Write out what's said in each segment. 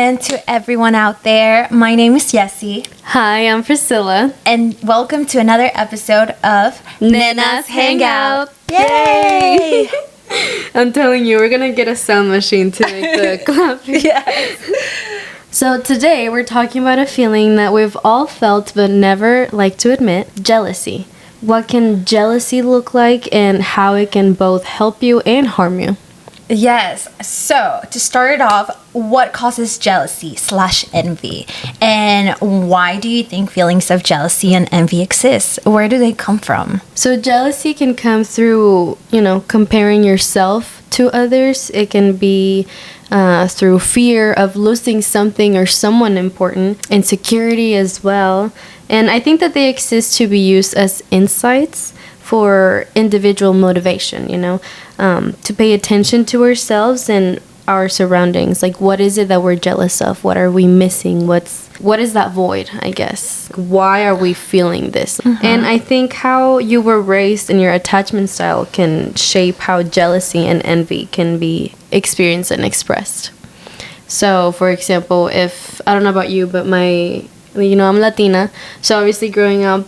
and to everyone out there. My name is Jessie. Hi, I'm Priscilla. And welcome to another episode of Nena's Hangout. Yay! I'm telling you, we're gonna get a sound machine to make the clapping. Yes. So today we're talking about a feeling that we've all felt but never like to admit, jealousy. What can jealousy look like and how it can both help you and harm you? Yes. So, to start it off, what causes jealousy/envy? And why do you think feelings of jealousy and envy exist? Where do they come from? So jealousy can come through, comparing yourself to others. It can be through fear of losing something or someone important, insecurity as well. And I think that they exist to be used as insights for individual motivation, to pay attention to ourselves and our surroundings. Like, what is it that we're jealous of? What are we missing? What is that void, I guess? Why are we feeling this? Mm-hmm. And I think how you were raised and your attachment style can shape how jealousy and envy can be experienced and expressed. So, for example, if, I don't know about you, but I'm Latina, so obviously growing up,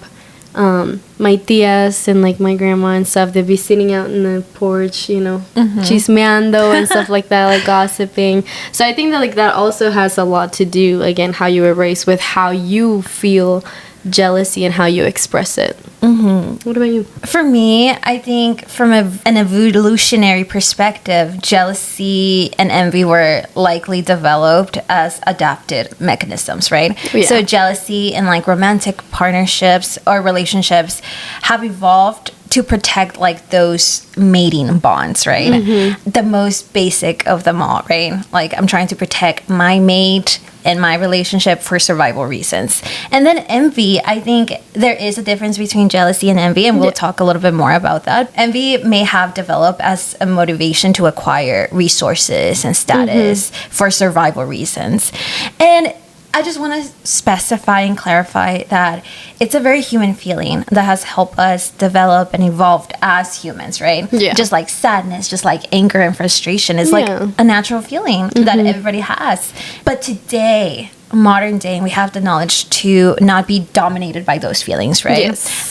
my tias and like my grandma and stuff, they'd be sitting out in the porch, chismeando and stuff like that, like gossiping. So I think that that also has a lot to do, again, how you were raised with how you feel jealousy and how you express it. Mm-hmm. What about you? For me, I think from an evolutionary perspective, jealousy and envy were likely developed as adapted mechanisms, right? Yeah. So jealousy in like romantic partnerships or relationships have evolved to protect like those mating bonds, right? Mm-hmm. The most basic of them all, right? Like, I'm trying to protect my mate in my relationship for survival reasons. And then envy, I think there is a difference between jealousy and envy, and we'll talk a little bit more about that. Envy may have developed as a motivation to acquire resources and status for survival reasons. And I just want to specify and clarify that it's a very human feeling that has helped us develop and evolved as humans, right? Yeah. Just like sadness, just like anger and frustration is like a natural feeling that everybody has. But today, modern day, we have the knowledge to not be dominated by those feelings, right? Yes.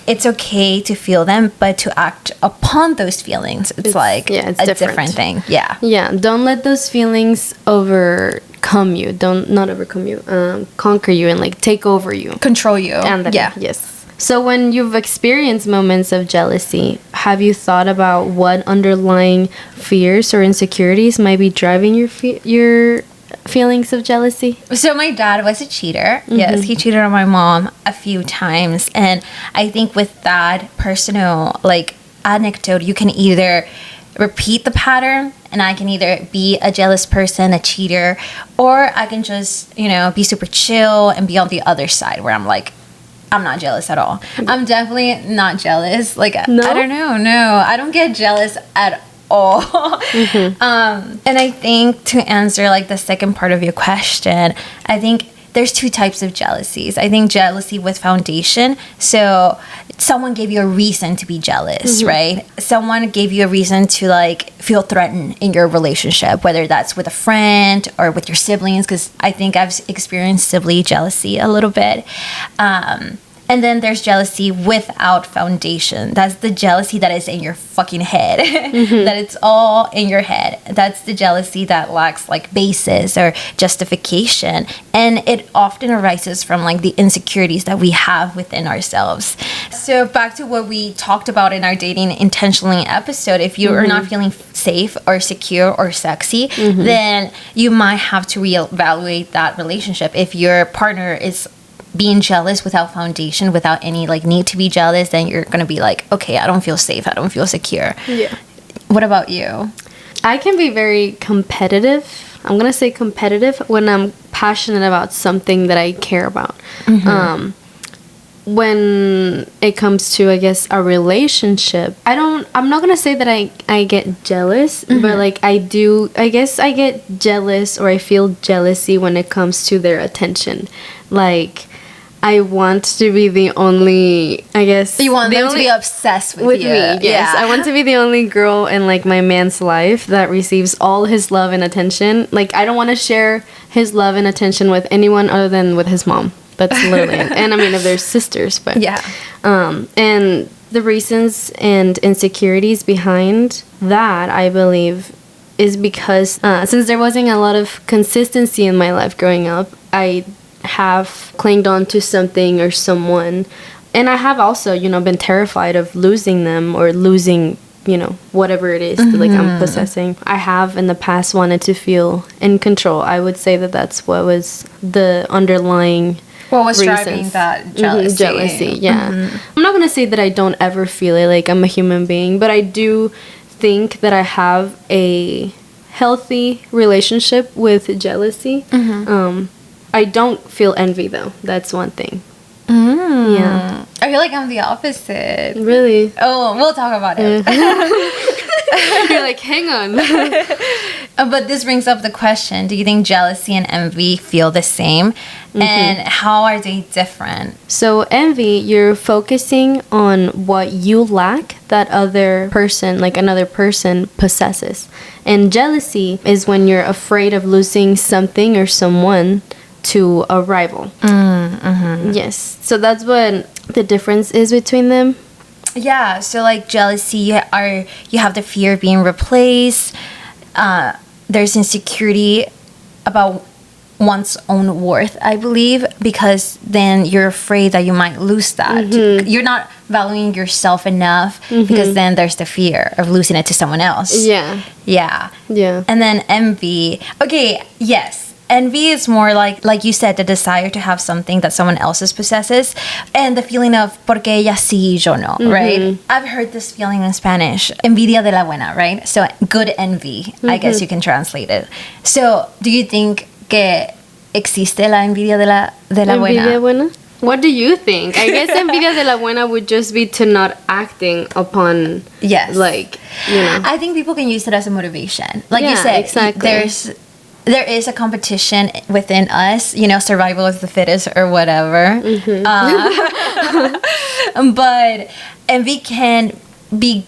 It's okay to feel them, but to act upon those feelings, it's a different thing. Yeah. Yeah. Don't let those feelings overcome you. Not overcome you. Conquer you and like take over you. Control you. And yes. So when you've experienced moments of jealousy, have you thought about what underlying fears or insecurities might be driving your feelings of jealousy? So my dad was a cheater. Mm-hmm. Yes, he cheated on my mom a few times. And I think with that personal like anecdote, you can either repeat the pattern, and I can either be a jealous person, a cheater, or I can just, be super chill and be on the other side where I'm like, I'm not jealous at all. I'm definitely not jealous. Like, no? I don't know. No, I don't get jealous at all. Mm-hmm. And I think to answer like the second part of your question, I think there's two types of jealousies. I think jealousy with foundation. So someone gave you a reason to be jealous, right? Someone gave you a reason to like feel threatened in your relationship, whether that's with a friend or with your siblings, because I think I've experienced sibling jealousy a little bit. And then there's jealousy without foundation. That's the jealousy that is in your fucking head. That it's all in your head. That's the jealousy that lacks like basis or justification. And it often arises from like the insecurities that we have within ourselves. So back to what we talked about in our dating intentionally episode, if you are not feeling safe or secure or sexy, then you might have to reevaluate that relationship. If your partner is being jealous without foundation, without any like need to be jealous, then you're gonna be like, okay, I don't feel safe, I don't feel secure. Yeah. What about you? I can be very competitive. I'm gonna say competitive when I'm passionate about something that I care about. When it comes to, I guess, a relationship, I'm not gonna say that I get jealous, but like I get jealous or I feel jealousy when it comes to their attention. Like, I want to be the only, I guess. You want them to be obsessed with you. Me, yes. Yeah. I want to be the only girl in like my man's life that receives all his love and attention. Like, I don't want to share his love and attention with anyone other than with his mom. That's literally it. And I mean, if there's sisters, but yeah. And the reasons and insecurities behind that, I believe, is because since there wasn't a lot of consistency in my life growing up, I have clinged on to something or someone, and I have also, you know, been terrified of losing them or losing, you know, whatever it is that, like, I'm possessing. I have in the past wanted to feel in control. I would say that that's what was the underlying what was reasons. driving that jealousy. Jealousy, yeah. I'm not gonna say that I don't ever feel it, like I'm a human being, but I do think that I have a healthy relationship with jealousy. I don't feel envy, though. That's one thing. Yeah. I feel like I'm the opposite. Really? Oh, we'll talk about it. You're like, hang on. But this brings up the question, do you think jealousy and envy feel the same? And how are they different? So envy, you're focusing on what you lack that other person, like another person, possesses. And jealousy is when you're afraid of losing something or someone to a rival. Yes. So that's what the difference is between them. Yeah. So like jealousy, you have the fear of being replaced. There's insecurity about one's own worth, I believe, because then you're afraid that you might lose that. You're not valuing yourself enough because then there's the fear of losing it to someone else. Yeah. Yeah. Yeah. And then envy. Okay, yes. Envy is more like you said, the desire to have something that someone else's possesses, and the feeling of porque ella sí, yo no, right? I've heard this feeling in Spanish, envidia de la buena, right? So good envy, I guess you can translate it. So do you think que existe la envidia de la buena? Envidia buena? What do you think? I guess envidia de la buena would just be to not acting upon, yes, like, you know. I think people can use it as a motivation. Like yeah, you said, exactly. There is a competition within us, you know, survival of the fittest or whatever. But envy can be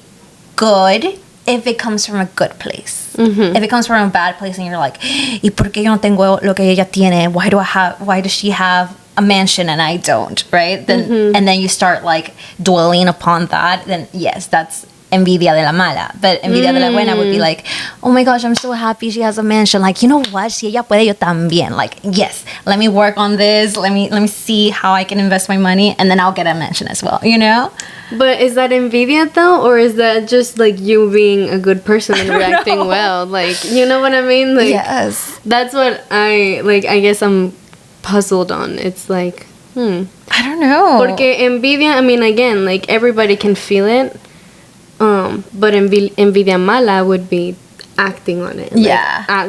good if it comes from a good place. If it comes from a bad place and you're like, ¿y por qué yo no tengo lo que ella tiene? Why does she have a mansion and I don't, right? Then and then you start like dwelling upon that, then yes, that's envidia de la mala. But envidia de la buena would be like, oh my gosh, I'm so happy she has a mansion. Like, you know what? Si ella puede, yo también. Like, yes, let me work on this. Let me see how I can invest my money, and then I'll get a mansion as well, you know? But is that envidia though, or is that just like you being a good person and reacting well? Like, you know what I mean? Like, yes. That's what I guess I'm puzzled on. It's like, I don't know. Porque envidia, I mean, again, like everybody can feel it. But envidia mala would be acting on it.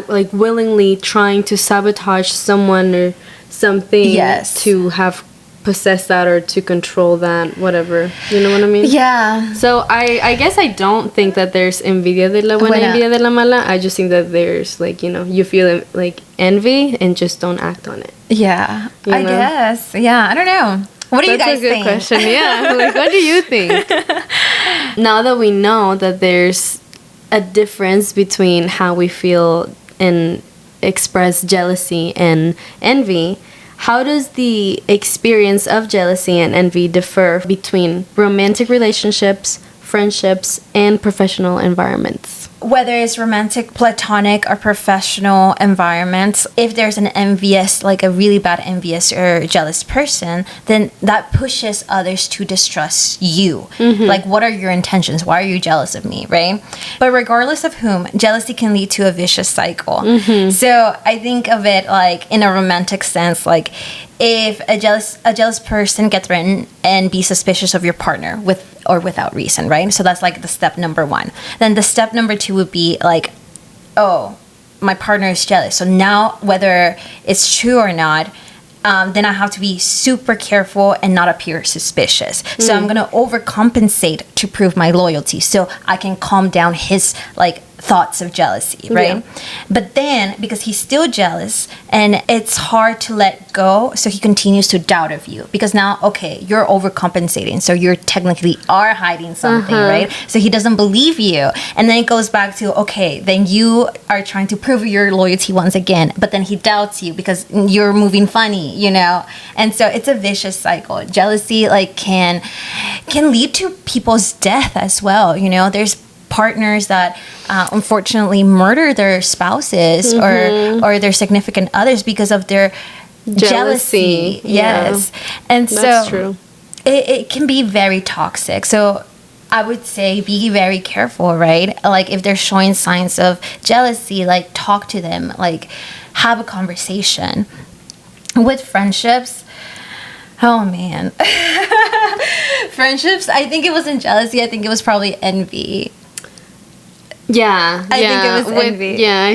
Like willingly trying to sabotage someone or something to have possessed that or to control that, whatever. You know what I mean? Yeah. So I guess I don't think that there's envidia de la buena, envidia de la mala. I just think that there's, like, you know, you feel like envy and just don't act on it. Yeah. You know? I guess. Yeah. I don't know. What do you guys think? That's a good question. Yeah. Like, what do you think? Now that we know that there's a difference between how we feel and express jealousy and envy, how does the experience of jealousy and envy differ between romantic relationships, friendships, and professional environments? Whether it's romantic, platonic, or professional environments, if there's an envious, like a really bad envious or jealous person, then that pushes others to distrust you. Like, what are your intentions? Why are you jealous of me, right? But regardless of whom, jealousy can lead to a vicious cycle. So I think of it like in a romantic sense, like if a jealous person gets threatened and be suspicious of your partner with or without reason, right? So that's like the step number one. Then the step number two would be like, oh, my partner is jealous. So now whether it's true or not, then I have to be super careful and not appear suspicious. So I'm going to overcompensate to prove my loyalty so I can calm down his like thoughts of jealousy, right? Yeah. But then because he's still jealous and it's hard to let go, so he continues to doubt of you because now, okay, you're overcompensating, so you're technically are hiding something, right? So he doesn't believe you, and then it goes back to, okay, then you are trying to prove your loyalty once again, but then he doubts you because you're moving funny, you know? And so it's a vicious cycle. Jealousy like can lead to people's death as well, you know? There's partners that unfortunately murder their spouses or their significant others because of their jealousy. Yes. And That's so true. it can be very toxic. So I would say be very careful, right? Like if they're showing signs of jealousy, like talk to them, like have a conversation. With friendships, oh man. Friendships, I think it wasn't jealousy, I think it was probably envy. Yeah, I think it was envy. Yeah,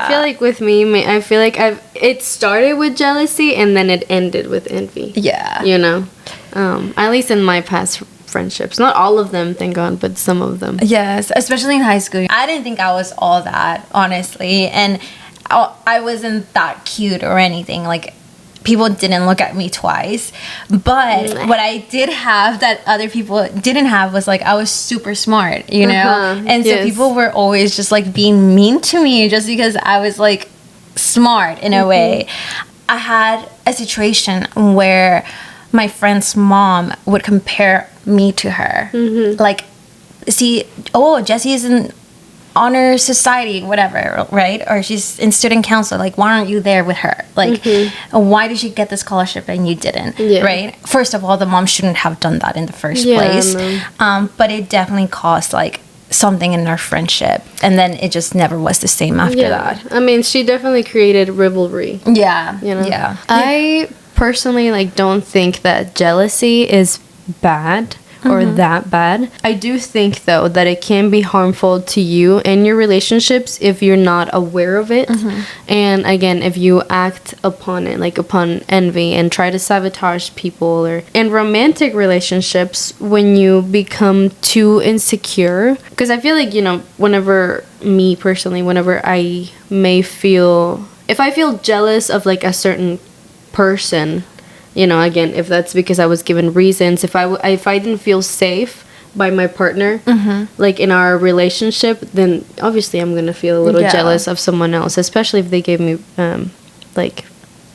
I feel like with me, I feel like it started with jealousy and then it ended with envy. Yeah. You know, at least in my past friendships, not all of them, thank God, but some of them. Yes, especially in high school. I didn't think I was all that, honestly, and I wasn't that cute or anything. Like, people didn't look at me twice, but what I did have that other people didn't have was like I was super smart, you know. And so people were always just like being mean to me just because I was like smart in a way. I had a situation where my friend's mom would compare me to her, like, see, oh, Jessie is in honor society, whatever, right? Or she's in student council, like, why aren't you there with her? Like, why did she get the scholarship and you didn't? Right? First of all, the mom shouldn't have done that in the first place. No. But it definitely caused like something in our friendship, and then it just never was the same after that. I mean, she definitely created rivalry. Yeah. You know? Yeah. I personally like don't think that jealousy is bad or that bad. I do think though that it can be harmful to you and your relationships if you're not aware of it. And again, if you act upon it, like upon envy, and try to sabotage people, or in romantic relationships when you become too insecure. Because I feel like, you know, whenever me personally, whenever I may feel, if I feel jealous of like a certain person, you know, again, if that's because I was given reasons, if I didn't feel safe by my partner, like in our relationship, then obviously I'm gonna feel a little jealous of someone else, especially if they gave me like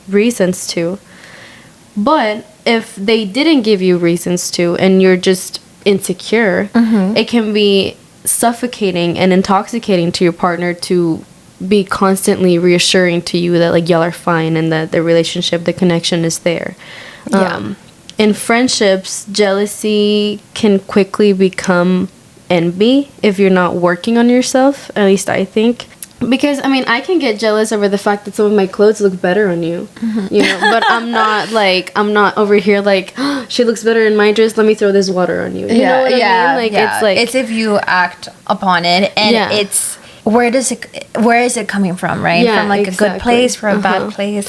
reasons to. But if they didn't give you reasons to, and you're just insecure, it can be suffocating and intoxicating to your partner to be constantly reassuring to you that like y'all are fine and that the relationship, the connection is there. In friendships, jealousy can quickly become envy if you're not working on yourself, at least I think. Because I mean, I can get jealous over the fact that some of my clothes look better on you, you know, but I'm not over here like, oh, she looks better in my dress, let me throw this water on you. You know what I mean? Like, it's like, it's if you act upon it, and it's where is it coming from, right? From like a good place, from a bad place.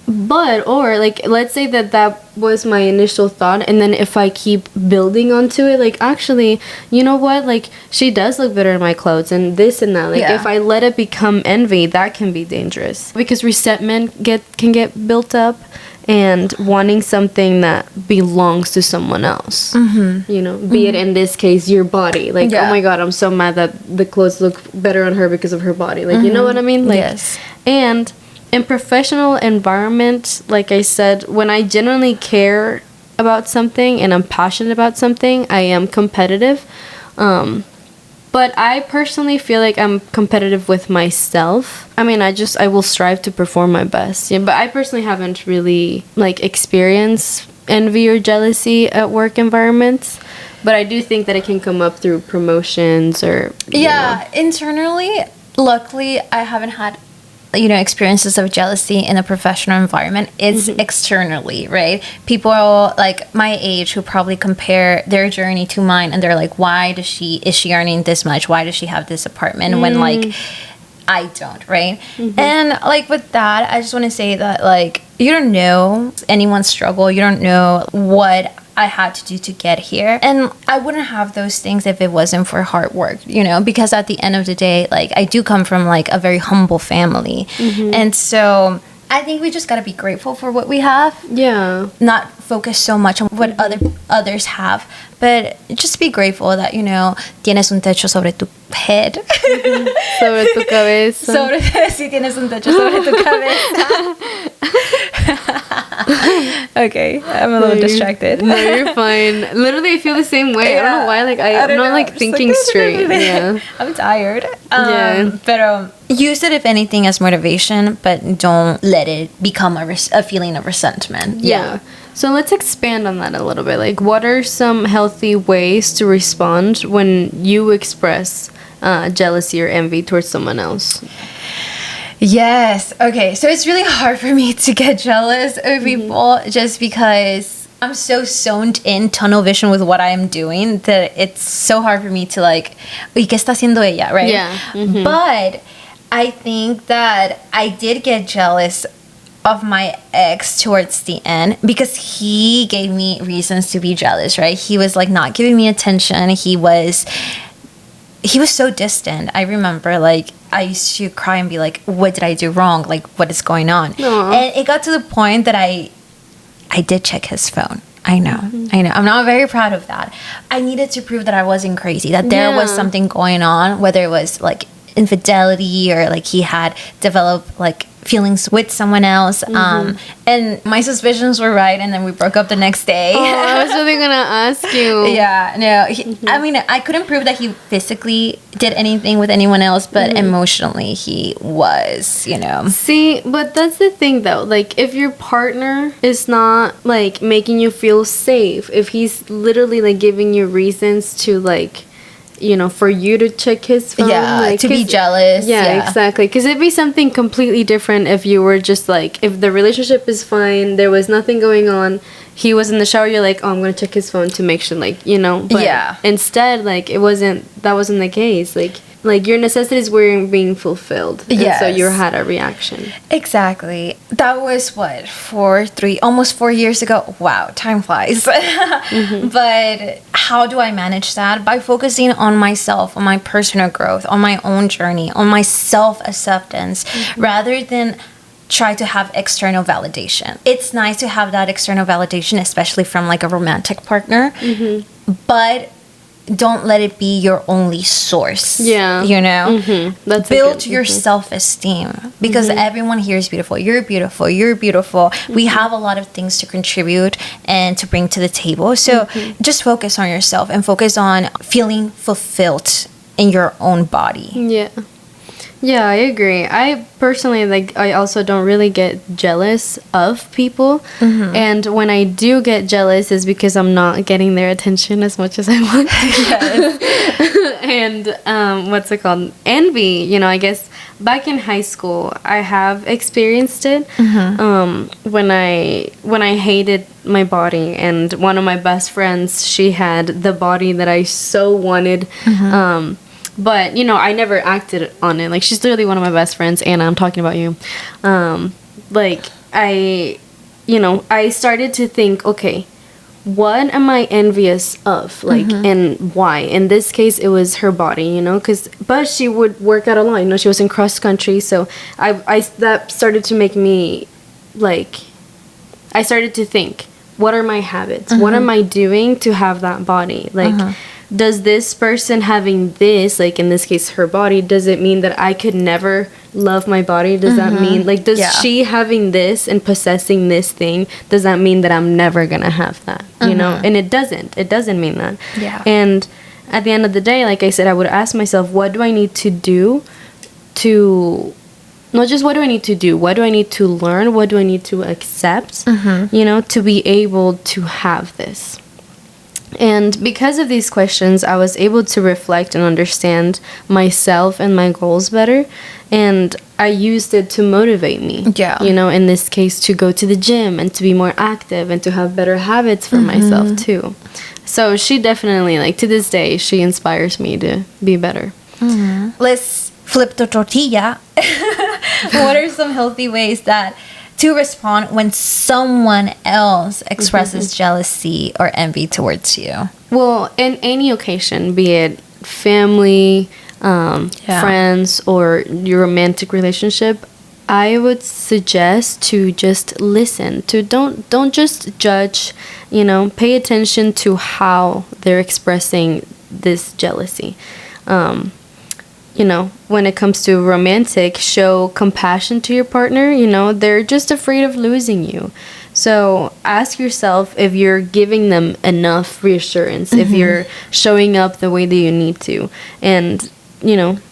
But, or like, let's say that was my initial thought, and then if I keep building onto it, like, actually, you know what, like, she does look better in my clothes and this and that, like, if I let it become envy, that can be dangerous, because resentment can get built up, and wanting something that belongs to someone else, you know, be it in this case your body, like, oh my god, I'm so mad that the clothes look better on her because of her body, like, you know what I mean, like, and in professional environment, like I said, when I genuinely care about something and I'm passionate about something, I am competitive, but I personally feel like I'm competitive with myself. I mean, I will strive to perform my best. Yeah, but I personally haven't really like experienced envy or jealousy at work environments. But I do think that it can come up through promotions or you know. Internally, luckily I haven't had, you know, experiences of jealousy in a professional environment. It's externally, right? People are like my age who probably compare their journey to mine, and they're like, why is she earning this much? Why does she have this apartment when like I don't, right? And like with that, I just want to say that like you don't know anyone's struggle. You don't know what I had to do to get here. And I wouldn't have those things if it wasn't for hard work, because at the end of the day, like, I do come from like a very humble family. And so I think we just got to be grateful for what we have. Yeah. Not focus so much on what others have, but just be grateful that, tienes un techo sobre tu head. Sobre tu cabeza. Si tienes un techo sobre tu cabeza. Okay, I'm a little distracted. No, you're fine. Literally, I feel the same way. I don't know why. Like, I'm not like thinking straight. Yeah. I'm tired. But use it, if anything, as motivation, but don't let it become a feeling of resentment. Yeah. So let's expand on that a little bit. Like, what are some healthy ways to respond when you express jealousy or envy towards someone else? Yes. Okay. So it's really hard for me to get jealous of people just because I'm so zoned in tunnel vision with what I'm doing that it's so hard for me to like, ¿y qué está haciendo ella? Right? Yeah. But I think that I did get jealous of my ex towards the end because he gave me reasons to be jealous, right? He was like not giving me attention. He was so distant. I remember, like, I used to cry and be like, what did I do wrong? Like, what is going on? Aww. And it got to the point that I did check his phone. I know. I'm not very proud of that. I needed to prove that I wasn't crazy, that there was something going on, whether it was like infidelity or like he had developed like feelings with someone else. And my suspicions were right, and then we broke up the next day. Oh, I was really gonna ask you. Yeah, no. I mean, I couldn't prove that he physically did anything with anyone else, but emotionally he was, See, but that's the thing though. Like, if your partner is not like making you feel safe, if he's literally like giving you reasons to like, for you to check his phone. Yeah, like, to be jealous. Yeah, exactly. Because it'd be something completely different if you were just like, if the relationship is fine, there was nothing going on, he was in the shower, you're like, oh, I'm going to check his phone to make sure, like, But instead, like, that wasn't the case. Like your necessities weren't being fulfilled. And so you had a reaction. Exactly. That was almost 4 years ago. Wow, time flies. But how do I manage that? By focusing on myself, on my personal growth, on my own journey, on my self-acceptance, rather than try to have external validation. It's nice to have that external validation, especially from like a romantic partner. But don't let it be your only source. Yeah. That's build your self-esteem, because everyone here is beautiful. You're beautiful. You're beautiful. We have a lot of things to contribute and to bring to the table. So just focus on yourself and focus on feeling fulfilled in your own body. Yeah, I agree. I personally, I also don't really get jealous of people. And when I do get jealous is because I'm not getting their attention as much as I want to. And what's it called? Envy, I guess back in high school, I have experienced it when I hated my body. And one of my best friends, she had the body that I so wanted. But, I never acted on it. Like, she's literally one of my best friends, Anna, I'm talking about you. I started to think, okay, what am I envious of? Like, and why? In this case, it was her body, but she would work out a lot. She was in cross country. So that started to make me, I started to think, what are my habits? What am I doing to have that body? Does this person having this, like in this case her body, does it mean that I could never love my body? Does that mean, does she having this and possessing this thing, does that mean that I'm never gonna have that? And it doesn't mean that. And at the end of the day, like I said, I would ask myself, what do I need to do to, not just what do I need to do, what do I need to learn, what do I need to accept, to be able to have this. And because of these questions, I was able to reflect and understand myself and my goals better. And I used it to motivate me. In this case, to go to the gym and to be more active and to have better habits for myself too. So she definitely, to this day, she inspires me to be better. Let's flip the tortilla. What are some healthy ways that to respond when someone else expresses jealousy or envy towards you? Well, in any occasion, be it family, friends, or your romantic relationship, I would suggest to just listen. To don't just judge, pay attention to how they're expressing this jealousy. When it comes to romantic, show compassion to your partner. They're just afraid of losing you. So ask yourself if you're giving them enough reassurance, if you're showing up the way that you need to. And,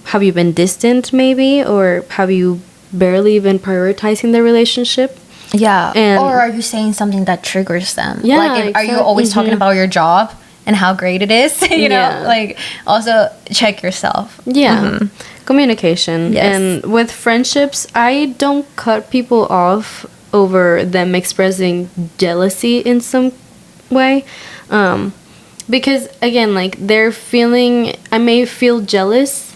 have you been distant maybe? Or have you barely been prioritizing the relationship? Yeah. Or are you saying something that triggers them? Yeah. Like, are you always talking about your job and how great it is? Like, also check yourself. Yeah. Communication. Yes. And with friendships, I don't cut people off over them expressing jealousy in some way. Because, again, like, I may feel jealous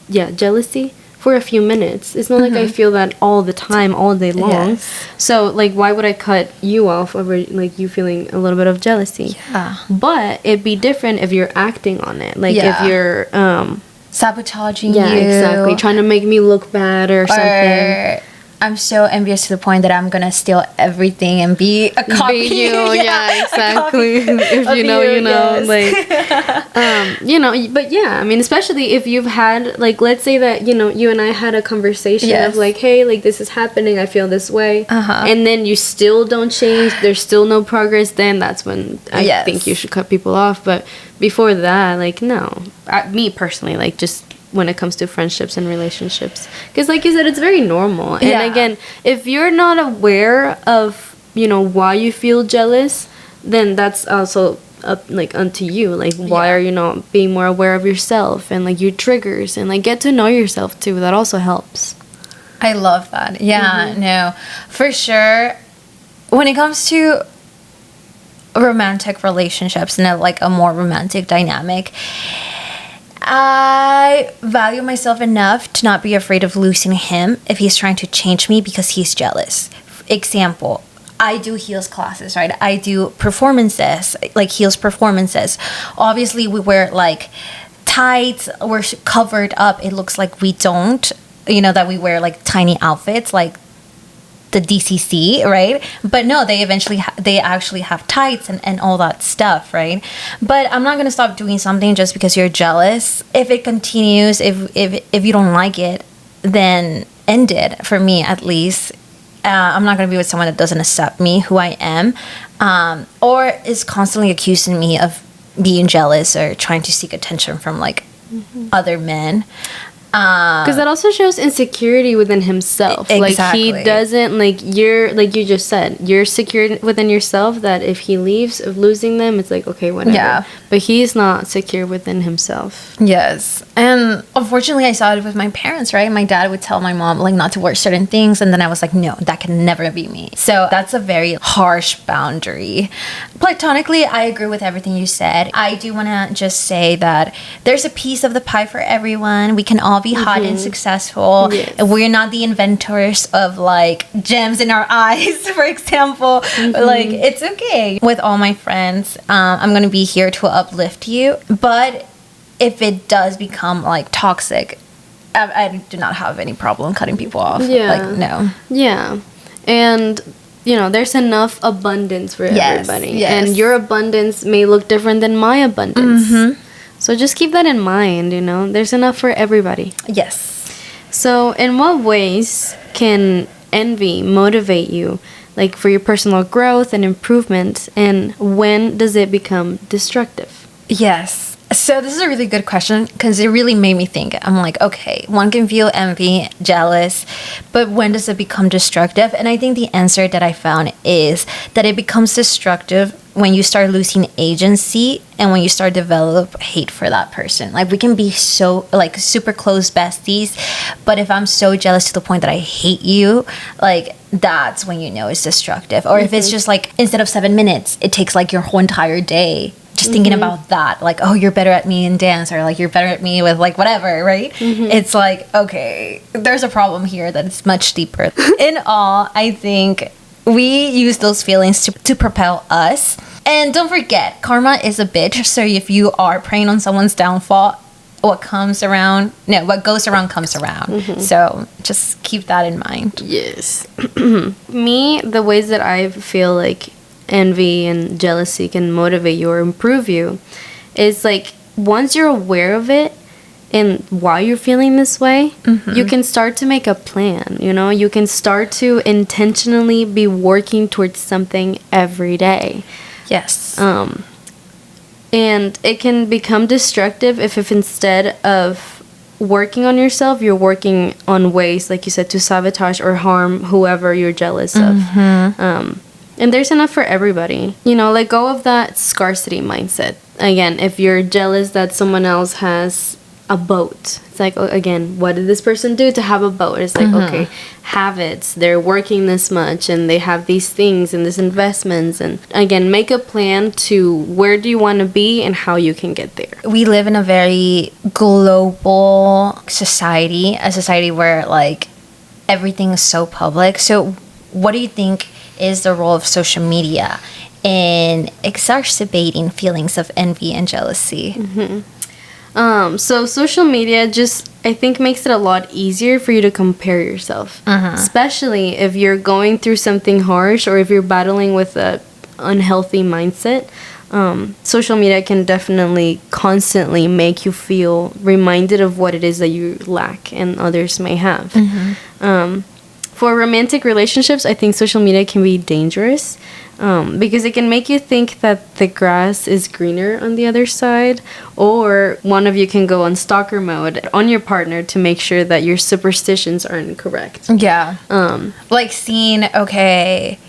jealousy for a few minutes. It's not like I feel that all the time, all day long. Yes. So, like, why would I cut you off over, like, you feeling a little bit of jealousy? Yeah. But it'd be different if you're acting on it. Like, if you're... sabotaging you. Yeah, exactly. Trying to make me look bad or something. I'm so envious to the point that I'm gonna steal everything and be a copy. Be you, yeah, exactly. If you know, yes. But yeah, I mean, especially if you've had, like, let's say that, you and I had a conversation of like, hey, like, this is happening, I feel this way. And then you still don't change, there's still no progress, then that's when I think you should cut people off. But before that, like, no. Me personally, like, just when it comes to friendships and relationships, because like you said, it's very normal. And again, if you're not aware of why you feel jealous, then that's also up, like, unto you. Like, why are you not being more aware of yourself and like your triggers, and like get to know yourself too? That also helps. I love that. No, for sure. When it comes to romantic relationships and like a more romantic dynamic, I value myself enough to not be afraid of losing him if he's trying to change me because he's jealous. Example, I do heels classes, right? I do performances, like heels performances. Obviously, we wear like tights, we're covered up. It looks like we don't, that we wear like tiny outfits, like the DCC, right? But no, they actually have tights and all that stuff, right? But I'm not gonna stop doing something just because you're jealous. If it continues, if you don't like it, then end it. For me, at least, I'm not gonna be with someone that doesn't accept me, who I am, or is constantly accusing me of being jealous or trying to seek attention from like other men. Because that also shows insecurity within himself. Exactly. Like, he doesn't, like, you're, like you just said, you're secure within yourself that if he leaves, of losing them, it's like, okay, whatever. Yeah. But he's not secure within himself. Yes. And unfortunately, I saw it with my parents, right? My dad would tell my mom, like, not to wear certain things. And then I was like, no, that can never be me. So that's a very harsh boundary. Platonically, I agree with everything you said. I do want to just say that there's a piece of the pie for everyone. We can all be hot and successful. Yes. We're not the inventors of like gems in our eyes, for example. Like, it's okay. With all my friends, I'm going to be here to uplift you. But if it does become like toxic, I do not have any problem cutting people off. Like, no. Yeah. And there's enough abundance for everybody. Yes. And your abundance may look different than my abundance. So just keep that in mind, There's enough for everybody. Yes. So in what ways can envy motivate you, like for your personal growth and improvement, and when does it become destructive? Yes. So this is a really good question because it really made me think. I'm like, okay, one can feel envy, jealous, but when does it become destructive? And I think the answer that I found is that it becomes destructive when you start losing agency and when you start develop hate for that person. Like, we can be so like super close besties, but if I'm so jealous to the point that I hate you, like, that's when it's destructive. Or if it's just like, instead of 7 minutes, it takes like your whole entire day just thinking about that, like, oh, you're better at me in dance, or like you're better at me with like whatever, right? It's like, okay, there's a problem here that is much deeper. In all, I think we use those feelings to propel us. And don't forget, karma is a bitch. So if you are preying on someone's downfall, what goes around comes around. So just keep that in mind. Yes. Me, the ways that I feel like envy and jealousy can motivate you or improve you is like, once you're aware of it and why you're feeling this way, you can start to make a plan. You can start to intentionally be working towards something every day. Yes. And it can become destructive if instead of working on yourself, you're working on ways, like you said, to sabotage or harm whoever you're jealous of. And there's enough for everybody. Let go of that scarcity mindset. Again, if you're jealous that someone else has a boat, it's like, again, what did this person do to have a boat? It's like, okay, have it. They're working this much and they have these things and these investments. And again, make a plan to where do you want to be and how you can get there. We live in a very global society, a society where like everything is so public. So what do you think is the role of social media in exacerbating feelings of envy and jealousy? So social media just, I think, makes it a lot easier for you to compare yourself, especially if you're going through something harsh or if you're battling with a unhealthy mindset. Social media can definitely constantly make you feel reminded of what it is that you lack and others may have. For romantic relationships, I think social media can be dangerous because it can make you think that the grass is greener on the other side, or one of you can go on stalker mode on your partner to make sure that your superstitions are incorrect. Yeah. Like seeing, okay,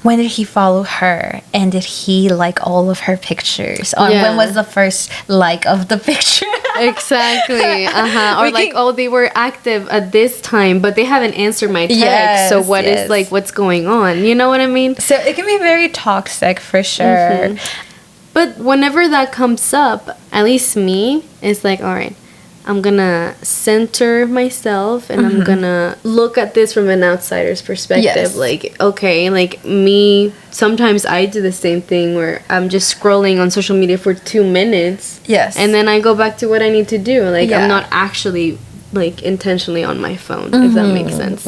when did he follow her? And did he like all of her pictures? Or when was the first like of the picture? Exactly. Or they were active at this time, but they haven't answered my text. So what is like, what's going on? You know what I mean? So it can be very toxic for sure. But whenever that comes up, at least me, it's like, all right, I'm gonna center myself and I'm gonna look at this from an outsider's perspective. Like, okay, like me, sometimes I do the same thing where I'm just scrolling on social media for 2 minutes. And then I go back to what I need to do. Like, I'm not actually like intentionally on my phone, if that makes sense.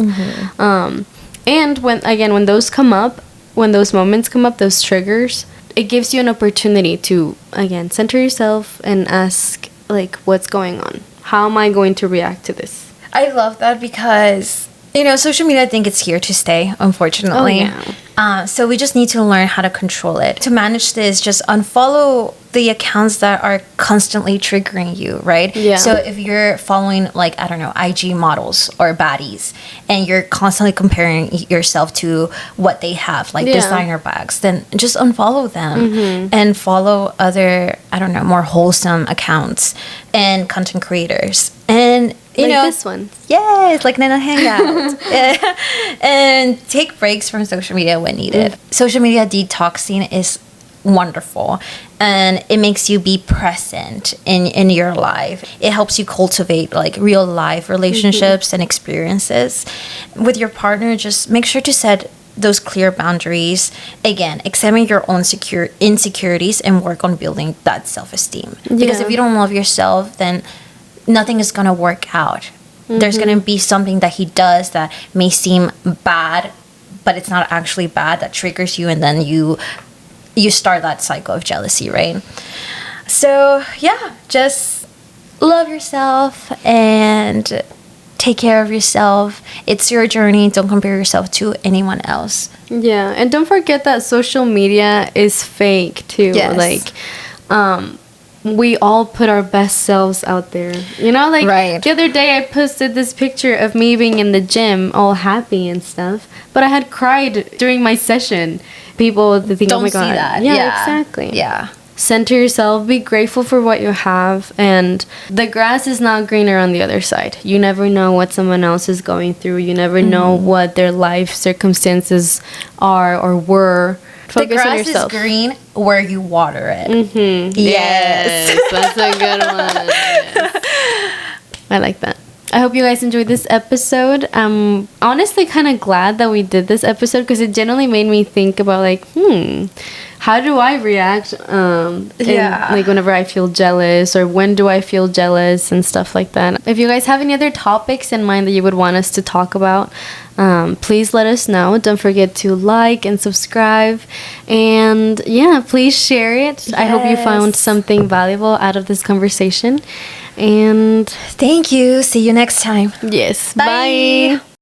And when those come up, when those moments come up, those triggers, it gives you an opportunity to, again, center yourself and ask, like, what's going on? How am I going to react to this? I love that because, social media, I think it's here to stay, unfortunately. So we just need to learn how to control it. To manage this, just unfollow the accounts that are constantly triggering you, right? So if you're following, like, I don't know, IG models or baddies, and you're constantly comparing yourself to what they have, like designer bags, then just unfollow them and follow other, I don't know, more wholesome accounts and content creators. And this one. Yes, like Nana Hangout. And take breaks from social media when needed. Social media detoxing is wonderful, and it makes you be present in your life. It helps you cultivate like real life relationships and experiences with your partner. Just make sure to set those clear boundaries. Again, examine your own insecurities and work on building that self-esteem, because if you don't love yourself, then nothing is going to work out. There's going to be something that he does that may seem bad, but it's not actually bad, that triggers you, and then you start that cycle of jealousy, right? So just love yourself and take care of yourself. It's your journey. Don't compare yourself to anyone else. And don't forget that social media is fake too. Like we all put our best selves out there, the other day I posted this picture of me being in the gym all happy and stuff, but I had cried during my session. People think, don't oh my god, see that. exactly. center yourself, be grateful for what you have, and the grass is not greener on the other side. You never know what someone else is going through. You never know what their life circumstances are or were. The grass is green where you water it. Mm-hmm. Yes. That's a good one. Yes. I like that. I hope you guys enjoyed this episode. I'm honestly kind of glad that we did this episode because it generally made me think about like, how do I react like whenever I feel jealous, or when do I feel jealous and stuff like that. If you guys have any other topics in mind that you would want us to talk about, please let us know. Don't forget to like and subscribe, and please share it. Yes. I hope you found something valuable out of this conversation, and thank you. See you next time. Yes. Bye. Bye.